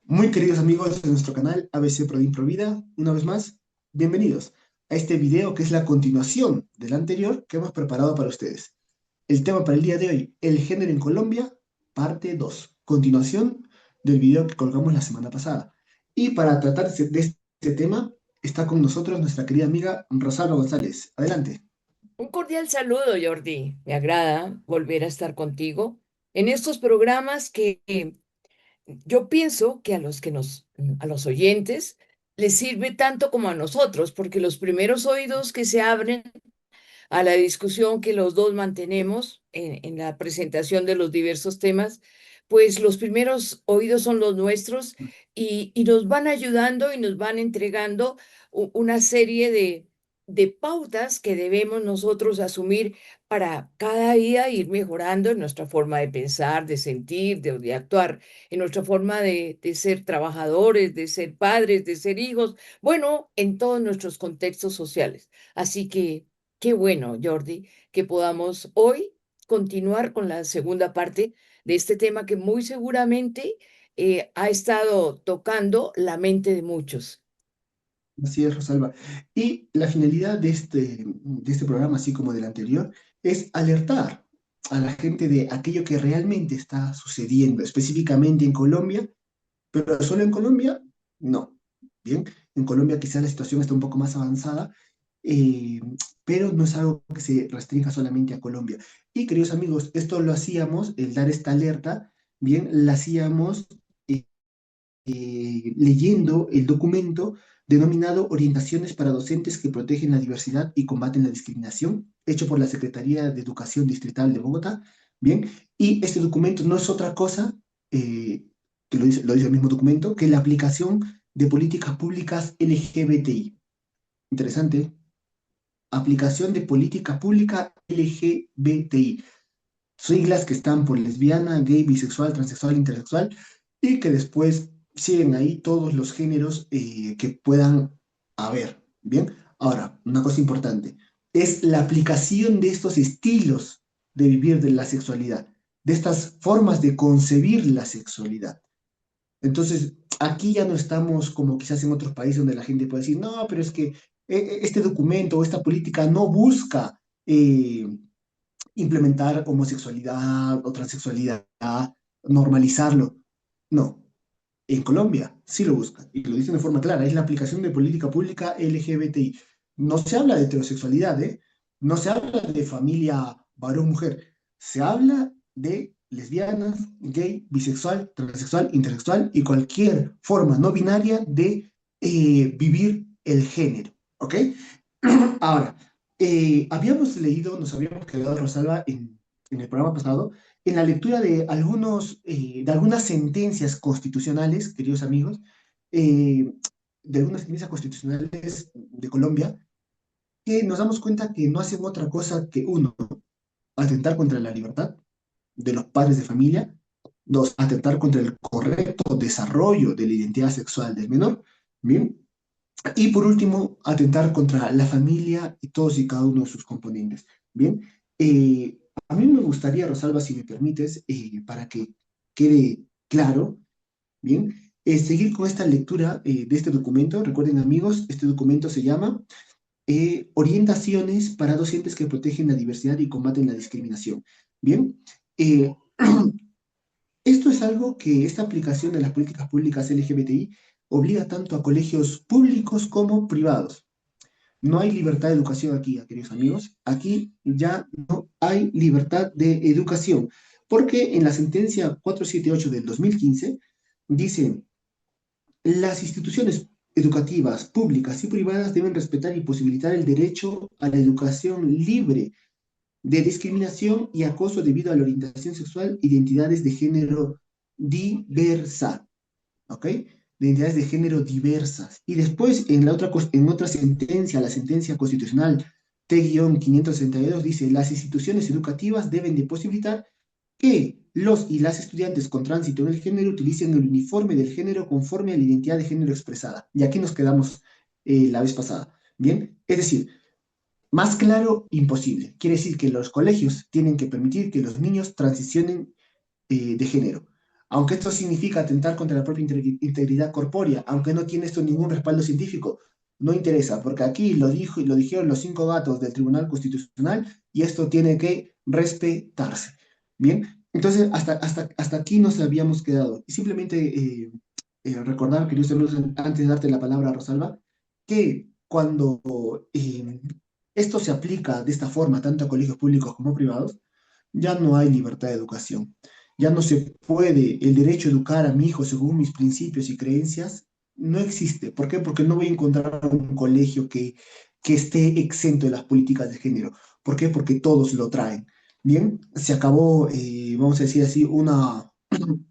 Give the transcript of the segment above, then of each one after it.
Muy queridos amigos de nuestro canal ABC Prodin Provida, una vez más, bienvenidos a este video que es la continuación del anterior que hemos preparado para ustedes. El tema para el día de hoy, el género en Colombia, parte 2, continuación del video que colgamos la semana pasada. Y para tratar de este tema, está con nosotros nuestra querida amiga Rosario González. Adelante. Un cordial saludo, Jordi. Me agrada volver a estar contigo en estos programas que yo pienso que a los oyentes les sirve tanto como a nosotros, porque los primeros oídos que se abren a la discusión que los dos mantenemos en la presentación de los diversos temas, pues los primeros oídos son los nuestros y nos van ayudando y nos van entregando una serie de pautas que debemos nosotros asumir para cada día ir mejorando en nuestra forma de pensar, de sentir, de actuar, en nuestra forma de ser trabajadores, de ser padres, de ser hijos, bueno, en todos nuestros contextos sociales. Así que qué bueno, Jordi, que podamos hoy continuar con la segunda parte de este tema que muy seguramente ha estado tocando la mente de muchos. Así es, Rosalba. Y la finalidad de este programa, así como del anterior, es alertar a la gente de aquello que realmente está sucediendo, específicamente en Colombia, pero solo en Colombia, no. Bien, en Colombia quizás la situación está un poco más avanzada, eh, pero no es algo que se restrinja solamente a Colombia. Y queridos amigos, esto lo hacíamos, el dar esta alerta, bien, la hacíamos leyendo el documento denominado Orientaciones para docentes que protegen la diversidad y combaten la discriminación, hecho por la Secretaría de Educación Distrital de Bogotá. Bien, y este documento no es otra cosa, eh, que lo dice el mismo documento, que la aplicación de políticas públicas LGBTI. Interesante. Aplicación de política pública LGBTI. Siglas que están por lesbiana, gay, bisexual, transexual, intersexual, y que después siguen ahí todos los géneros que puedan haber. Bien, ahora, una cosa importante, es la aplicación de estos estilos de vivir de la sexualidad, de estas formas de concebir la sexualidad. Entonces, aquí ya no estamos como quizás en otros países donde la gente puede decir, no, pero es que este documento o esta política no busca implementar homosexualidad o transexualidad, normalizarlo. No, en Colombia sí lo buscan y lo dicen de forma clara, es la aplicación de política pública LGBTI. No se habla de heterosexualidad, ¿eh? No se habla de familia varón-mujer, se habla de lesbianas, gay, bisexual, transexual, intersexual y cualquier forma no binaria de vivir el género, ¿ok? Ahora, nos habíamos quedado, Rosalba, en el programa pasado, en la lectura de algunas sentencias constitucionales, queridos amigos, eh, de algunas sentencias constitucionales de Colombia, que nos damos cuenta que no hacen otra cosa que, uno, atentar contra la libertad de los padres de familia; dos, atentar contra el correcto desarrollo de la identidad sexual del menor; bien, y por último, atentar contra la familia y todos y cada uno de sus componentes. Bien, a mí me gustaría, Rosalba, si me permites, para que quede claro, bien, seguir con esta lectura de este documento. Recuerden, amigos, este documento se llama Orientaciones para docentes que protegen la diversidad y combaten la discriminación. Bien, eh, esto es algo que esta aplicación de las políticas públicas LGBTI obliga tanto a colegios públicos como privados. No hay libertad de educación aquí, queridos amigos. Aquí ya no hay libertad de educación, porque en la sentencia 478 del 2015 dice, las instituciones educativas públicas y privadas deben respetar y posibilitar el derecho a la educación libre de discriminación y acoso debido a la orientación sexual, identidades de género diversa, ¿ok? De identidades de género diversas. Y después, en otra sentencia, la sentencia constitucional T-562 dice, las instituciones educativas deben de posibilitar que los y las estudiantes con tránsito en el género utilicen el uniforme del género conforme a la identidad de género expresada. Y aquí nos quedamos la vez pasada. Bien, es decir, más claro, imposible. Quiere decir que los colegios tienen que permitir que los niños transicionen de género. aunque esto significa atentar contra la propia integridad corpórea, aunque no tiene esto ningún respaldo científico, no interesa, porque aquí lo dijo y lo dijeron los cinco gatos del Tribunal Constitucional y esto tiene que respetarse. Bien, entonces hasta aquí nos habíamos quedado. Y simplemente recordar, queridos amigos, antes de darte la palabra, Rosalba, que cuando esto se aplica de esta forma tanto a colegios públicos como privados, ya no hay libertad de educación. Ya no se puede, el derecho a educar a mi hijo según mis principios y creencias no existe. ¿Por qué? Porque no voy a encontrar un colegio que esté exento de las políticas de género. ¿Por qué? Porque todos lo traen. Bien, se acabó, vamos a decir así, una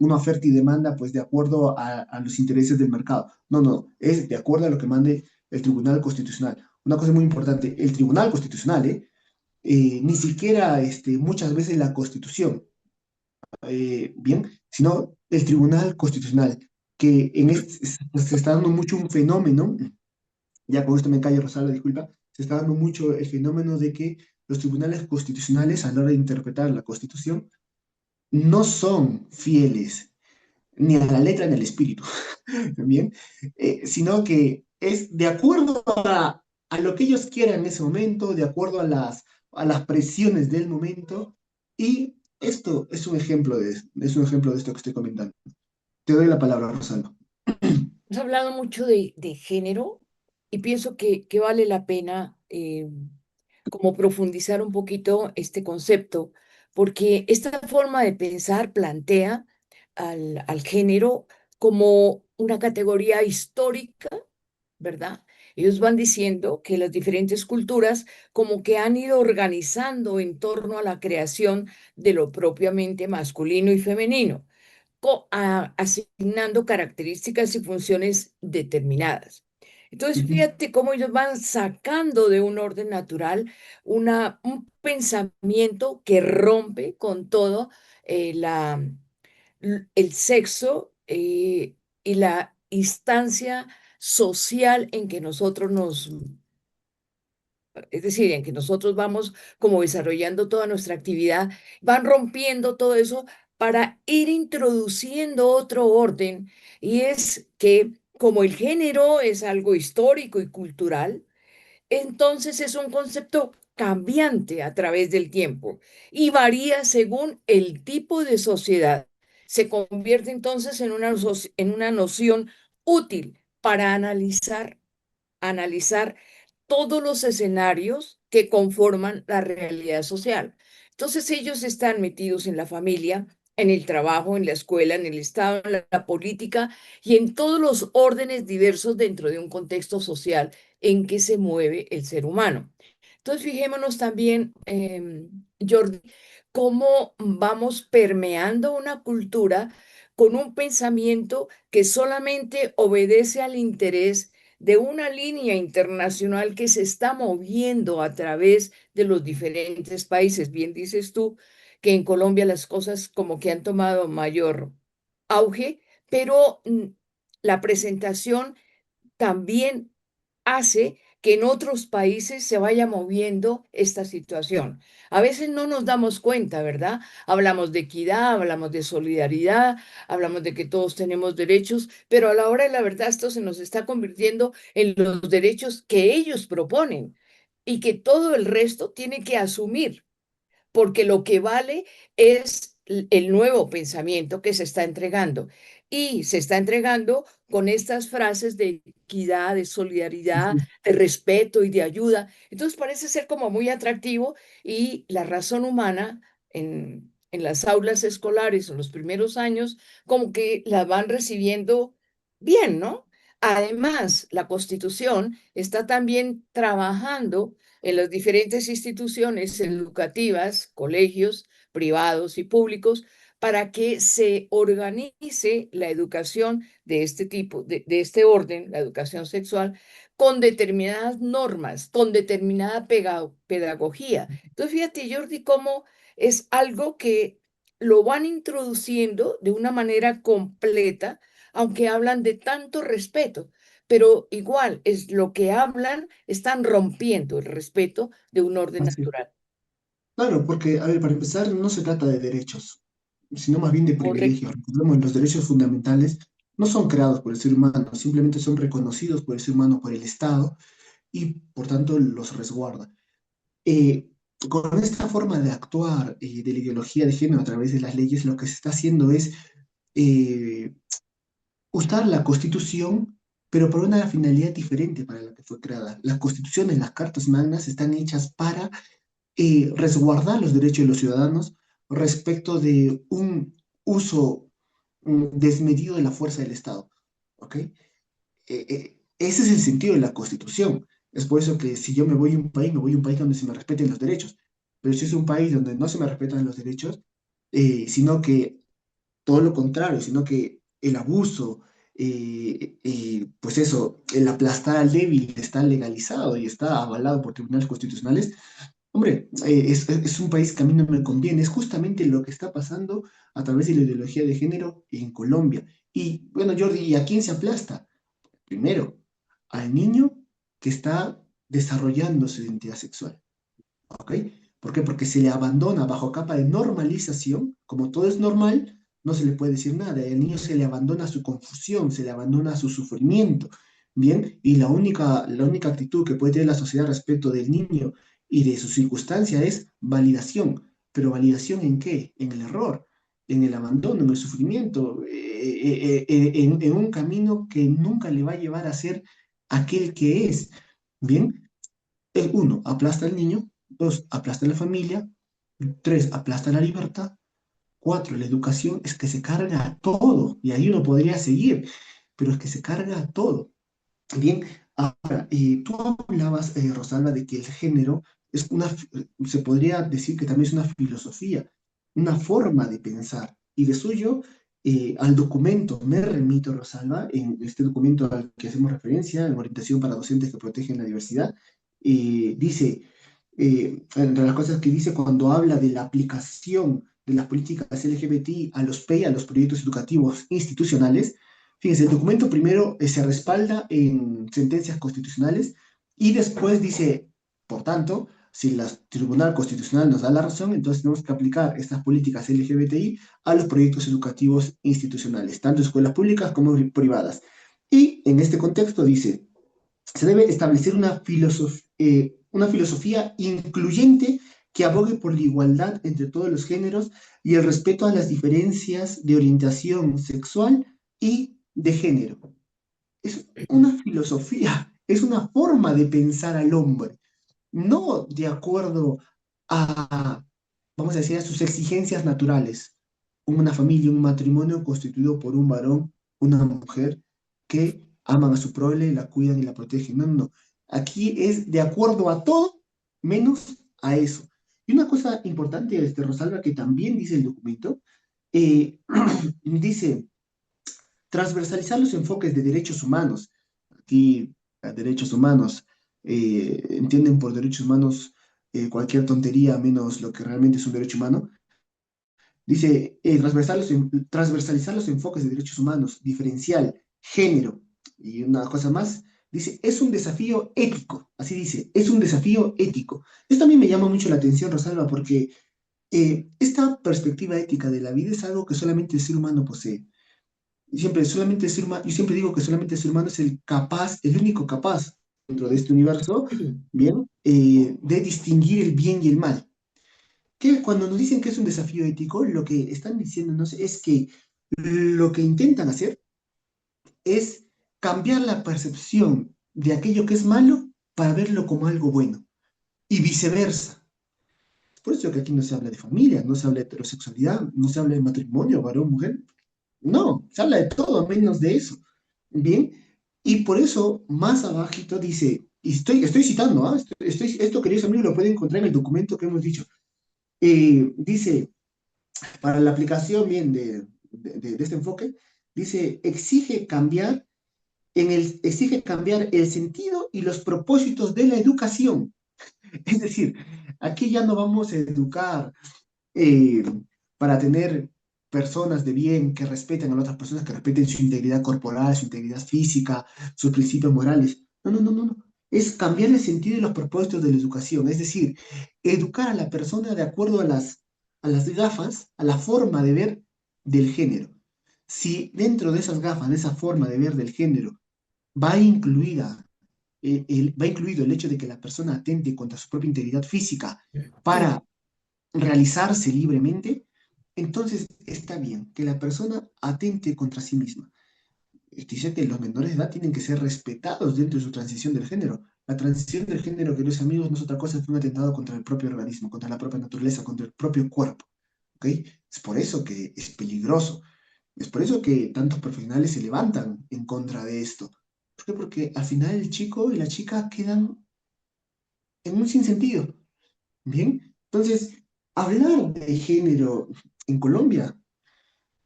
oferta y demanda, pues de acuerdo a los intereses del mercado. No, no, es de acuerdo a lo que mande el Tribunal Constitucional. Una cosa muy importante, el Tribunal Constitucional, ni siquiera muchas veces la Constitución, bien, sino el Tribunal Constitucional, que en este se está dando mucho un fenómeno, ya con esto me callo, Rosalba, disculpa, se está dando mucho el fenómeno de que los tribunales constitucionales a la hora de interpretar la Constitución no son fieles ni a la letra ni al espíritu, bien, sino que es de acuerdo a lo que ellos quieran en ese momento, de acuerdo a las presiones del momento, y esto es un ejemplo de esto que estoy comentando. Te doy la palabra, Rosando. Has hablado mucho de género y pienso que vale la pena como profundizar un poquito este concepto, porque esta forma de pensar plantea al género como una categoría histórica, ¿verdad? Ellos van diciendo que las diferentes culturas como que han ido organizando en torno a la creación de lo propiamente masculino y femenino asignando características y funciones determinadas. Entonces, Ujú, fíjate cómo ellos van sacando de un orden natural un pensamiento que rompe con todo el sexo y la instancia social en que nosotros es decir, en que nosotros vamos como desarrollando toda nuestra actividad, van rompiendo todo eso para ir introduciendo otro orden, y es que como el género es algo histórico y cultural, entonces es un concepto cambiante a través del tiempo y varía según el tipo de sociedad. Se convierte entonces en una noción útil para analizar todos los escenarios que conforman la realidad social. Entonces ellos están metidos en la familia, en el trabajo, en la escuela, en el Estado, en la política y en todos los órdenes diversos dentro de un contexto social en que se mueve el ser humano. Entonces fijémonos también, Jordi, cómo vamos permeando una cultura con un pensamiento que solamente obedece al interés de una línea internacional que se está moviendo a través de los diferentes países. Bien dices tú que en Colombia las cosas como que han tomado mayor auge, pero la presentación también hace que en otros países se vaya moviendo esta situación. A veces no nos damos cuenta, ¿verdad? Hablamos de equidad, hablamos de solidaridad, hablamos de que todos tenemos derechos, pero a la hora de la verdad esto se nos está convirtiendo en los derechos que ellos proponen y que todo el resto tiene que asumir porque lo que vale es el nuevo pensamiento que se está entregando. Y se está entregando con estas frases de equidad, de solidaridad, ujú. de respeto y de ayuda. Entonces parece ser como muy atractivo y la razón humana en las aulas escolares en los primeros años como que la van recibiendo bien, ¿no? Además, la Constitución está también trabajando en las diferentes instituciones educativas, colegios privados y públicos, para que se organice la educación de este tipo, de este orden, la educación sexual, con determinadas normas, con determinada pedagogía. Entonces, fíjate, Jordi, cómo es algo que lo van introduciendo de una manera completa, aunque hablan de tanto respeto, pero igual es lo que hablan, están rompiendo el respeto de un orden Así. natural. Claro, porque, a ver, para empezar, no se trata de derechos. sino más bien de correcto. privilegios. Recordemos, los derechos fundamentales no son creados por el ser humano, simplemente son reconocidos por el ser humano, por el Estado, y por tanto los resguarda. Eh, con esta forma de actuar de la ideología de género a través de las leyes, lo que se está haciendo es eh, usar la Constitución, pero por una finalidad diferente para la que fue creada. Las constituciones, las cartas magnas, están hechas para resguardar los derechos de los ciudadanos respecto de un uso desmedido de la fuerza del Estado. ¿Ok? Ese es el sentido de la Constitución. Es por eso que si yo me voy a un país, me voy a un país donde se me respeten los derechos. Pero si es un país donde no se me respetan los derechos, sino que todo lo contrario, sino que el abuso, pues eso, el aplastar al débil está legalizado y está avalado por tribunales constitucionales. Hombre, es un país que a mí no me conviene. Es justamente lo que está pasando a través de la ideología de género en Colombia. Y bueno, Jordi, ¿y a quién se aplasta? Primero, al niño que está desarrollando su identidad sexual. ¿Ok? ¿Por qué? Porque se le abandona bajo capa de normalización, como todo es normal, no se le puede decir nada. Y al niño se le abandona su confusión, se le abandona su sufrimiento. Bien, y la única actitud que puede tener la sociedad respecto del niño y de su circunstancia es validación. ¿Pero validación en qué? En el error, en el abandono, en el sufrimiento, en un camino que nunca le va a llevar a ser aquel que es. Bien, uno, aplasta al niño; dos, aplasta la familia; tres, aplasta la libertad; cuatro, la educación. Es que se carga a todo, y ahí uno podría seguir, pero es que se carga a todo. Bien, ahora, tú hablabas, Rosalba, de que el género es se podría decir que también es una filosofía, una forma de pensar, y de suyo, al documento me remito, Rosalba, en este documento al que hacemos referencia, en Orientación para Docentes que Protegen la Diversidad. Dice, entre las cosas que dice cuando habla de la aplicación de las políticas LGBTI a los PEI, a los proyectos educativos institucionales. Fíjense, el documento primero se respalda en sentencias constitucionales y después dice, por tanto, si el Tribunal Constitucional nos da la razón, entonces tenemos que aplicar estas políticas LGBTI a los proyectos educativos institucionales, tanto escuelas públicas como privadas. Y en este contexto dice, se debe establecer una filosofía incluyente que abogue por la igualdad entre todos los géneros y el respeto a las diferencias de orientación sexual y de género. Es una filosofía, es una forma de pensar al hombre, no de acuerdo a, vamos a decir, a sus exigencias naturales. Una familia, un matrimonio constituido por un varón, una mujer, que aman a su prole, la cuidan y la protegen. No, no, no. Aquí es de acuerdo a todo, menos a eso. Y una cosa importante, Rosalba, que también dice el documento, eh, dice transversalizar los enfoques de derechos humanos. Aquí, derechos humanos, entienden por derechos humanos cualquier tontería menos lo que realmente es un derecho humano. Dice, transversalizar los enfoques de derechos humanos, diferencial, género, y una cosa más. Dice, es un desafío ético, así dice, es un desafío ético. Esto a mí me llama mucho la atención, Rosalba, porque esta perspectiva ética de la vida es algo que solamente el ser humano posee. Yo siempre digo que solamente el ser humano es el capaz, el único capaz dentro de este universo, bien, de distinguir el bien y el mal. Que cuando nos dicen que es un desafío ético, lo que están diciéndonos es que lo que intentan hacer es cambiar la percepción de aquello que es malo para verlo como algo bueno, y viceversa. Por eso que aquí no se habla de familia, no se habla de heterosexualidad, no se habla de matrimonio, varón, mujer. No, se habla de todo menos de eso. Bien, y por eso más abajito dice, y estoy citando, ¿ah? Esto, queridos amigos, lo pueden encontrar en el documento que hemos dicho. Dice, para la aplicación bien de este enfoque, dice, exige cambiar el sentido y los propósitos de la educación. Es decir, aquí ya no vamos a educar eh, para tener personas de bien que respeten a las otras personas, que respeten su integridad corporal, su integridad física, sus principios morales. No, no, no, no, no. Es cambiar el sentido y los propósitos de la educación. Es decir, educar a la persona de acuerdo a las gafas, a la forma de ver del género. Si dentro de esas gafas, de esa forma de ver del género, va incluida, va incluido el hecho de que la persona atente contra su propia integridad física para realizarse libremente, entonces está bien que la persona atente contra sí misma. Dice que los menores de edad tienen que ser respetados dentro de su transición del género. La transición del género, queridos amigos, no es otra cosa que un atentado contra el propio organismo, contra la propia naturaleza, contra el propio cuerpo. ¿Ok? Es por eso que es peligroso. Es por eso que tantos profesionales se levantan en contra de esto. ¿Por qué? Porque al final el chico y la chica quedan en un sinsentido. ¿Bien? Entonces, hablar de género en Colombia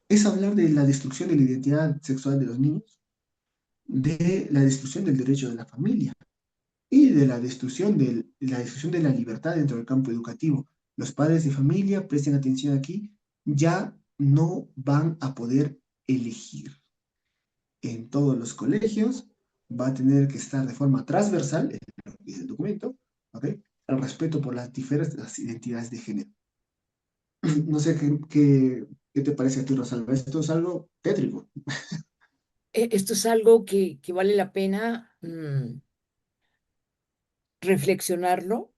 es hablar de la destrucción de la identidad sexual de los niños, de la destrucción del derecho de la familia y de la destrucción de la libertad dentro del campo educativo. Los padres de familia, presten atención aquí, ya no van a poder elegir. En todos los colegios va a tener que estar de forma transversal, es lo que dice el documento, ¿ok? El respeto por las diferentes identidades de género. No sé qué te parece a ti, Rosalba. Esto es algo tétrico. Esto es algo que vale la pena reflexionarlo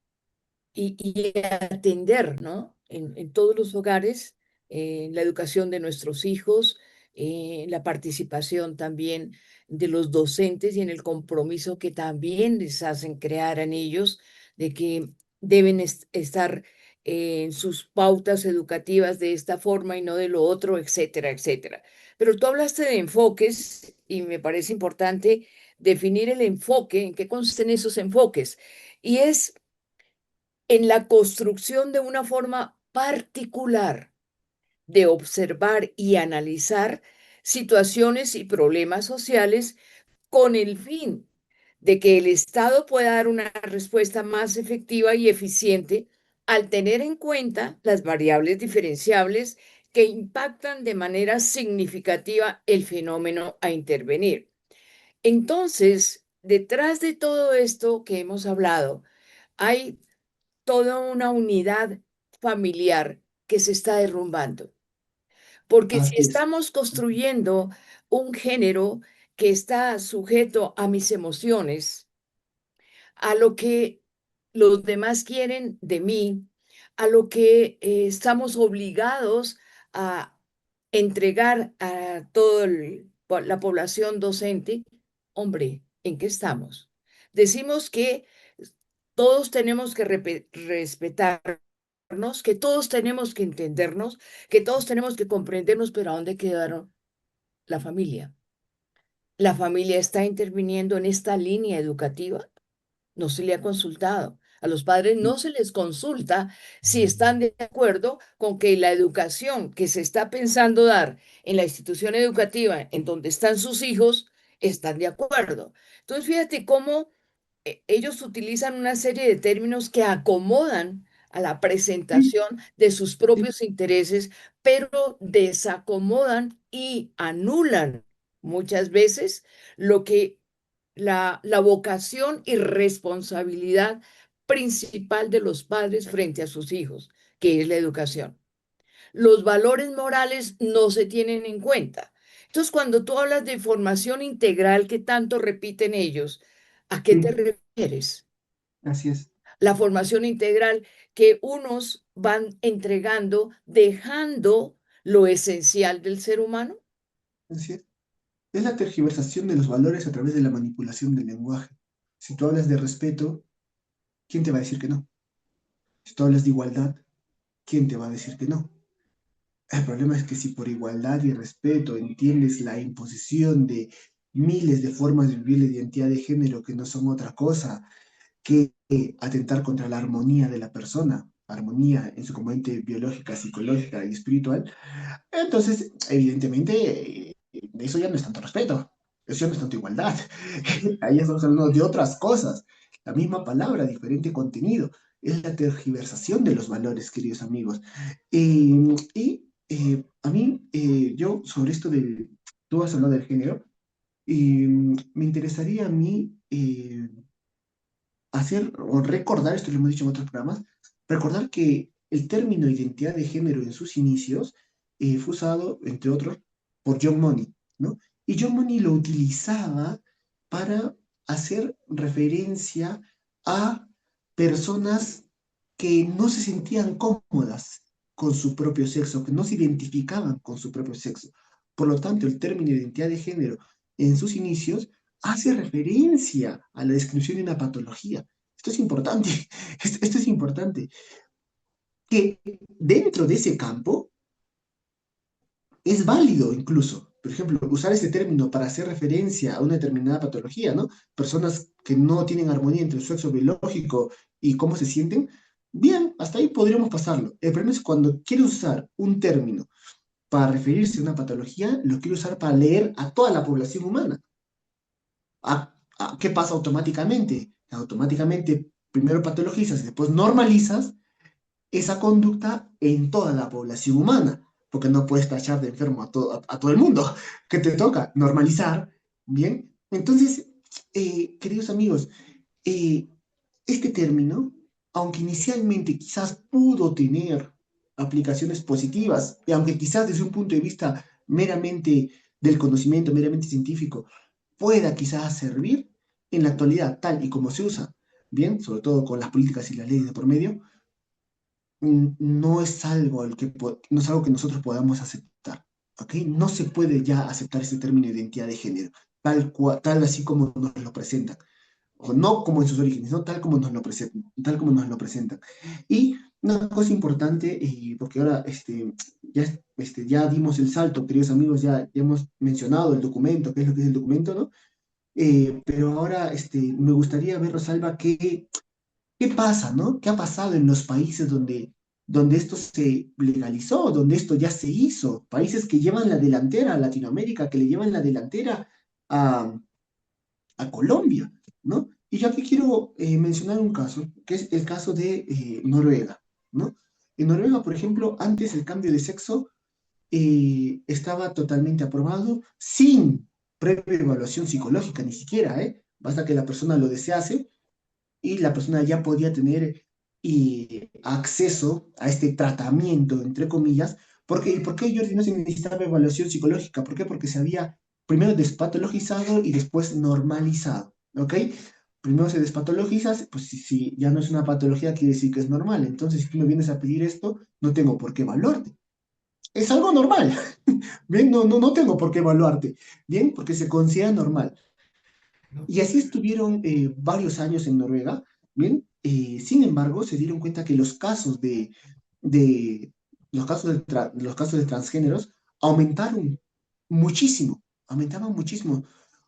y atender, ¿no? En todos los hogares, en la educación de nuestros hijos, la participación también de los docentes y en el compromiso que también les hacen crear en ellos de que deben estar en sus pautas educativas de esta forma y no de lo otro, etcétera, etcétera. Pero tú hablaste de enfoques y me parece importante definir el enfoque, en qué consisten esos enfoques. Y es en la construcción de una forma particular de observar y analizar situaciones y problemas sociales con el fin de que el Estado pueda dar una respuesta más efectiva y eficiente al tener en cuenta las variables diferenciables que impactan de manera significativa el fenómeno a intervenir. Entonces, detrás de todo esto que hemos hablado, hay toda una unidad familiar que se está derrumbando. Porque si Así es. estamos construyendo un género que está sujeto a mis emociones, a lo que los demás quieren de mí, a lo que estamos obligados a entregar a toda la población docente, hombre, ¿en qué estamos? Decimos que todos tenemos que respetarnos, que todos tenemos que entendernos, que todos tenemos que comprendernos, pero ¿a dónde quedaron la familia? ¿La familia está interviniendo en esta línea educativa? No se le ha consultado. A los padres no se les consulta si están de acuerdo con que la educación que se está pensando dar en la institución educativa en donde están sus hijos, están de acuerdo. Entonces, fíjate cómo ellos utilizan una serie de términos que acomodan a la Sí, presentación de sus sí, propios intereses, pero desacomodan y anulan muchas veces lo que la vocación y responsabilidad principal de los padres frente a sus hijos, que es la educación. Los valores morales no se tienen en cuenta. Entonces, cuando tú hablas de formación integral que tanto repiten ellos, ¿a qué te sí, refieres? así es. La formación integral que unos van entregando, dejando lo esencial del ser humano. Así es. Es la tergiversación de los valores a través de la manipulación del lenguaje. Si tú hablas de respeto, ¿quién te va a decir que no? Si tú hablas de igualdad, ¿quién te va a decir que no? El problema es que si por igualdad y respeto entiendes la imposición de miles de formas de vivir la identidad de género que no son otra cosa que atentar contra la armonía de la persona, armonía en su componente biológica, psicológica y espiritual, entonces, evidentemente, eso ya no es tanto respeto, eso ya no es tanto igualdad. Ahí estamos hablando de otras cosas. La misma palabra, diferente contenido. Es la tergiversación de los valores, queridos amigos. A mí, yo sobre esto de, tú has hablado del género, y me interesaría a mí hacer o recordar, esto lo hemos dicho en otros programas, recordar que el término identidad de género en sus inicios fue usado, entre otros, por John Money, ¿no? Y John Money lo utilizaba para hacer referencia a personas que no se sentían cómodas con su propio sexo, que no se identificaban con su propio sexo. Por lo tanto, el término identidad de género en sus inicios hace referencia a la descripción de una patología. Esto es importante, esto es importante, que dentro de ese campo es válido incluso, por ejemplo, usar ese término para hacer referencia a una determinada patología, ¿no? Personas que no tienen armonía entre el sexo biológico y cómo se sienten, bien, hasta ahí podríamos pasarlo. El problema es cuando quiere usar un término para referirse a una patología, lo quiere usar para leer a toda la población humana. ¿Qué pasa automáticamente? Automáticamente primero patologizas y después normalizas esa conducta en toda la población humana, porque no puedes tachar de enfermo a todo el mundo. ¿Qué te toca? Normalizar, ¿bien? Entonces, queridos amigos, eh, este término, aunque inicialmente quizás pudo tener aplicaciones positivas, y aunque quizás desde un punto de vista meramente del conocimiento, meramente científico, pueda quizás servir, en la actualidad, tal y como se usa, bien, sobre todo con las políticas y las leyes de por medio, no es algo, no es algo que nosotros podamos aceptar, ¿ok? No se puede ya aceptar ese término de identidad de género, tal así como nos lo presentan, o no como en sus orígenes, no tal como nos lo presentan, tal como nos lo presentan. Y una cosa importante, porque ahora ya dimos el salto, queridos amigos, ya hemos mencionado el documento, qué es lo que es el documento, ¿no? Pero ahora me gustaría ver, Rosalba, ¿qué pasa, no? ¿Qué ha pasado en los países donde esto se legalizó, donde esto ya se hizo? Países que llevan la delantera a Latinoamérica, que le llevan la delantera a, a Colombia, ¿no? Y yo aquí quiero mencionar un caso, que es el caso de Noruega, ¿no? En Noruega, por ejemplo, antes el cambio de sexo estaba totalmente aprobado sin previa evaluación psicológica, ni siquiera, ¿eh? Basta que la persona lo desease y la persona ya podía tener acceso a este tratamiento, entre comillas. ¿Y por qué, Jordi, no se necesitaba evaluación psicológica? ¿Por qué? Porque se había primero despatologizado y después normalizado, ¿ok? Primero se despatologiza, pues si ya no es una patología, quiere decir que es normal. Entonces, si tú me vienes a pedir esto, no tengo por qué evaluarte. Es algo normal, ¿bien? No tengo por qué evaluarte, ¿bien? Porque se considera normal. Y así estuvieron varios años en Noruega, ¿bien? Sin embargo, se dieron cuenta que de los casos de transgéneros aumentaron muchísimo, aumentaban muchísimo.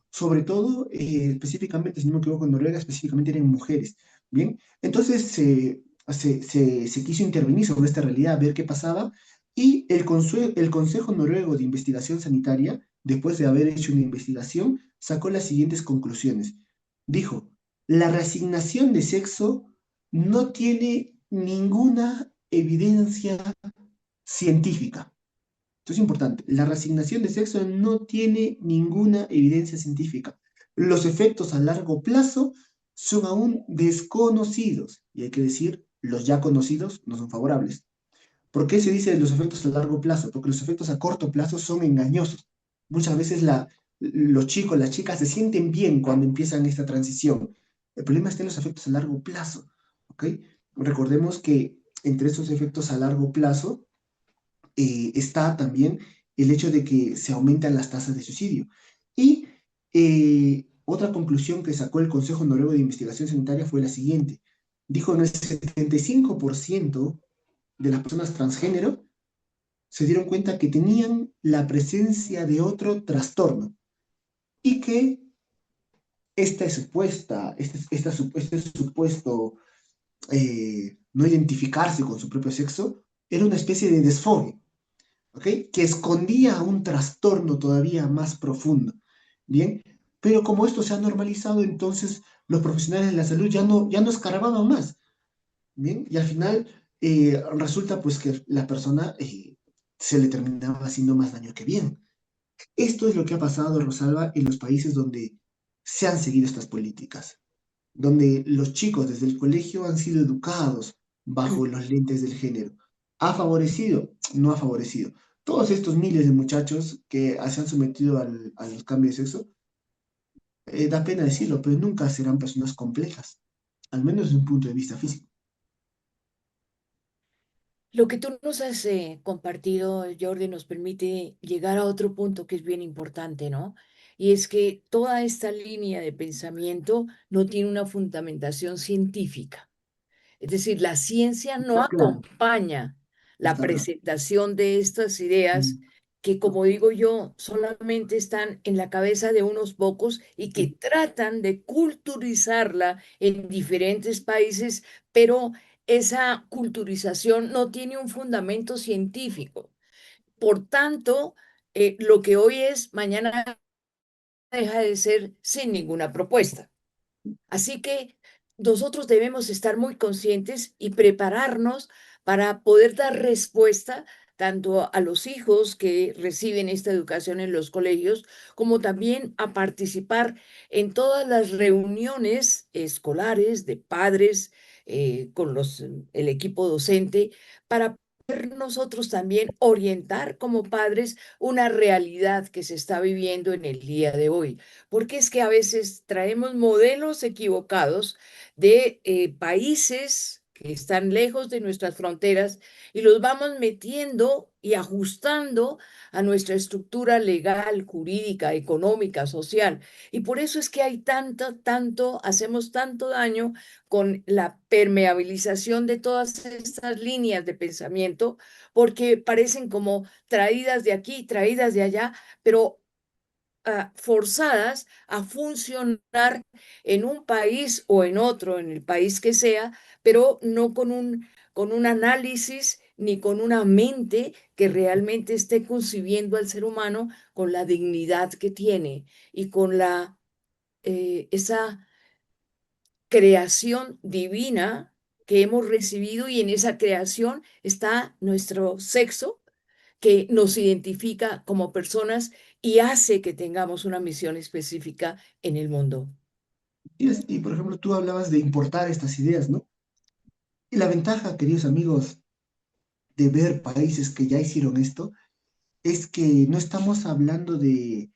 Sobre todo, específicamente, si no me equivoco, en Noruega específicamente eran mujeres, ¿bien? Entonces se quiso intervenir sobre esta realidad, ver qué pasaba, y el Consejo Noruego de Investigación Sanitaria, después de haber hecho una investigación, sacó las siguientes conclusiones. Dijo, la reasignación de sexo no tiene ninguna evidencia científica. Esto es importante. La reasignación de sexo no tiene ninguna evidencia científica. Los efectos a largo plazo son aún desconocidos. Y hay que decir, los ya conocidos no son favorables. ¿Por qué se dice los efectos a largo plazo? Porque los efectos a corto plazo son engañosos. Muchas veces los chicos, las chicas se sienten bien cuando empiezan esta transición. El problema está en los efectos a largo plazo. ¿Ok? Recordemos que entre esos efectos a largo plazo está también el hecho de que se aumentan las tasas de suicidio. Y otra conclusión que sacó el Consejo Noruego de Investigación Sanitaria fue la siguiente. Dijo, en el 75% de las personas transgénero se dieron cuenta que tenían la presencia de otro trastorno y que este supuesto no identificarse con su propio sexo era una especie de desfogue, ¿ok? Que escondía un trastorno todavía más profundo, ¿bien? Pero como esto se ha normalizado, entonces los profesionales de la salud ya no escarbaban más, ¿bien? Y al final resulta pues que la persona se le terminaba haciendo más daño que bien. Esto es lo que ha pasado, Rosalba, en los países donde se han seguido estas políticas, donde los chicos desde el colegio han sido educados bajo los lentes del género. ¿Ha favorecido? No ha favorecido. Todos estos miles de muchachos que se han sometido a los cambios de sexo, da pena decirlo, pero nunca serán personas complejas, al menos desde un punto de vista físico. Lo que tú nos has compartido, Jordi, nos permite llegar a otro punto que es bien importante, ¿no? Y es que toda esta línea de pensamiento no tiene una fundamentación científica. Es decir, la ciencia no Está claro, acompaña la está claro. presentación de estas ideas Mm, que, como digo yo, solamente están en la cabeza de unos pocos y que mm. tratan de culturizarla en diferentes países, pero esa culturización no tiene un fundamento científico. Por tanto, lo que hoy es, mañana deja de ser sin ninguna propuesta. Así que nosotros debemos estar muy conscientes y prepararnos para poder dar respuesta tanto a los hijos que reciben esta educación en los colegios, como también a participar en todas las reuniones escolares de padres con el equipo docente para poder nosotros también orientar como padres una realidad que se está viviendo en el día de hoy, porque es que a veces traemos modelos equivocados de países que están lejos de nuestras fronteras y los vamos metiendo y ajustando a nuestra estructura legal, jurídica, económica, social. Y por eso es que hay hacemos tanto daño con la permeabilización de todas estas líneas de pensamiento, porque parecen como traídas de aquí, traídas de allá, pero forzadas a funcionar en un país o en otro, en el país que sea, pero no con un análisis ni con una mente que realmente esté concibiendo al ser humano con la dignidad que tiene y con esa creación divina que hemos recibido, y en esa creación está nuestro sexo que nos identifica como personas y hace que tengamos una misión específica en el mundo. Y, por ejemplo, tú hablabas de importar estas ideas, ¿no? Y la ventaja, queridos amigos, de ver países que ya hicieron esto, es que no estamos hablando de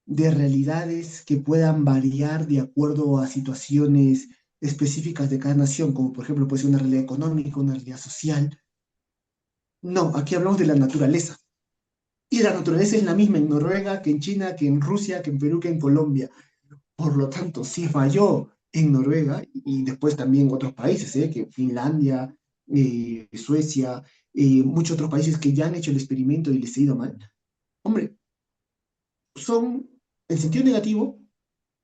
realidades que puedan variar de acuerdo a situaciones específicas de cada nación, como por ejemplo puede ser una realidad económica, una realidad social. No, aquí hablamos de la naturaleza. Y la naturaleza es la misma en Noruega, que en China, que en Rusia, que en Perú, que en Colombia. Por lo tanto, si falló en Noruega y después también otros países, que Finlandia, Suecia, muchos otros países que ya han hecho el experimento y les ha ido mal, hombre, son en sentido negativo,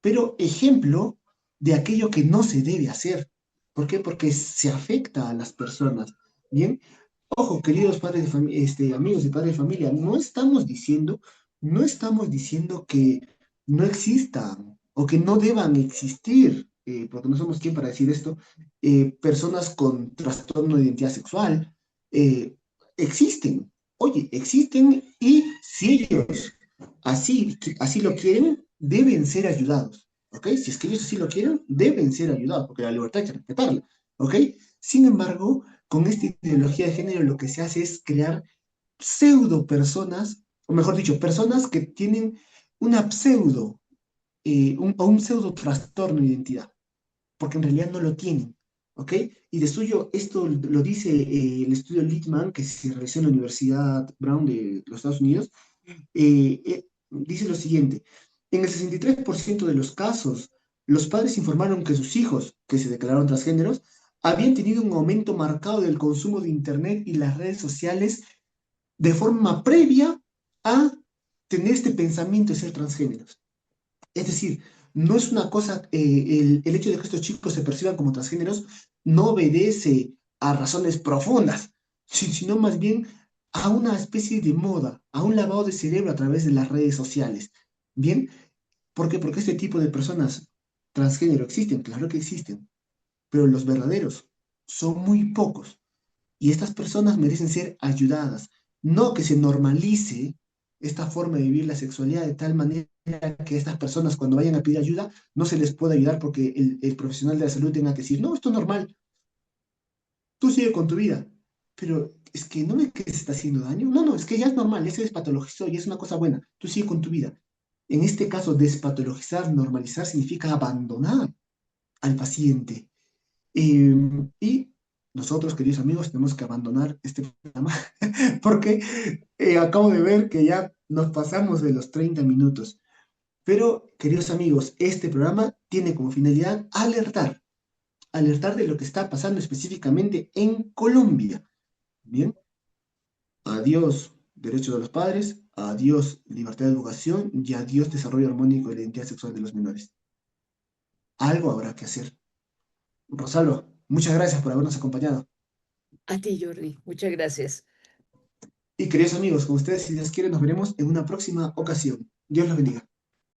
pero ejemplo de aquello que no se debe hacer. ¿Por qué? Porque se afecta a las personas. Bien, ojo, queridos padres de familia, amigos de padres de familia, no estamos diciendo que no existan o que no deban existir, porque no somos quien para decir esto, personas con trastorno de identidad sexual. eh, Existen, oye, existen, y si ellos así lo quieren, deben ser ayudados, ¿ok? Si es que ellos así lo quieren, deben ser ayudados, porque la libertad hay que respetarla, ¿ok? Sin embargo, con esta ideología de género lo que se hace es crear pseudo personas, o mejor dicho, personas que tienen una pseudo, o un pseudo trastorno de identidad, porque en realidad no lo tienen, ¿ok? Y de suyo, esto lo dice el estudio Littman, que se realizó en la Universidad Brown de los Estados Unidos. Dice lo siguiente: en el 63% de los casos, los padres informaron que sus hijos, que se declararon transgéneros, habían tenido un aumento marcado del consumo de Internet y las redes sociales de forma previa a tener este pensamiento de ser transgéneros. Es decir, no es una cosa, el hecho de que estos chicos se perciban como transgéneros no obedece a razones profundas, sino más bien a una especie de moda, a un lavado de cerebro a través de las redes sociales. ¿Bien? ¿Por qué? Porque este tipo de personas transgénero existen, claro que existen, pero los verdaderos son muy pocos. Y estas personas merecen ser ayudadas, no que se normalice esta forma de vivir la sexualidad de tal manera que estas personas cuando vayan a pedir ayuda no se les pueda ayudar porque el profesional de la salud tenga que decir, no, esto es normal. tú sigue con tu vida. Pero es que no ves que se está haciendo daño. No, no, es que ya es normal, ya se despatologizó, ya es una cosa buena. Tú sigue con tu vida. En este caso, despatologizar, normalizar, significa abandonar al paciente. Y nosotros, queridos amigos, tenemos que abandonar este programa porque acabo de ver que ya nos pasamos de los 30 minutos. Pero, queridos amigos, este programa tiene como finalidad alertar de lo que está pasando específicamente en Colombia. Bien, adiós derechos de los padres, adiós libertad de educación y adiós desarrollo armónico de la identidad sexual de los menores. Algo habrá que hacer. Rosalba, muchas gracias por habernos acompañado. A ti, Jordi, muchas gracias. Y queridos amigos, con ustedes, si Dios quiere, nos veremos en una próxima ocasión. Dios los bendiga.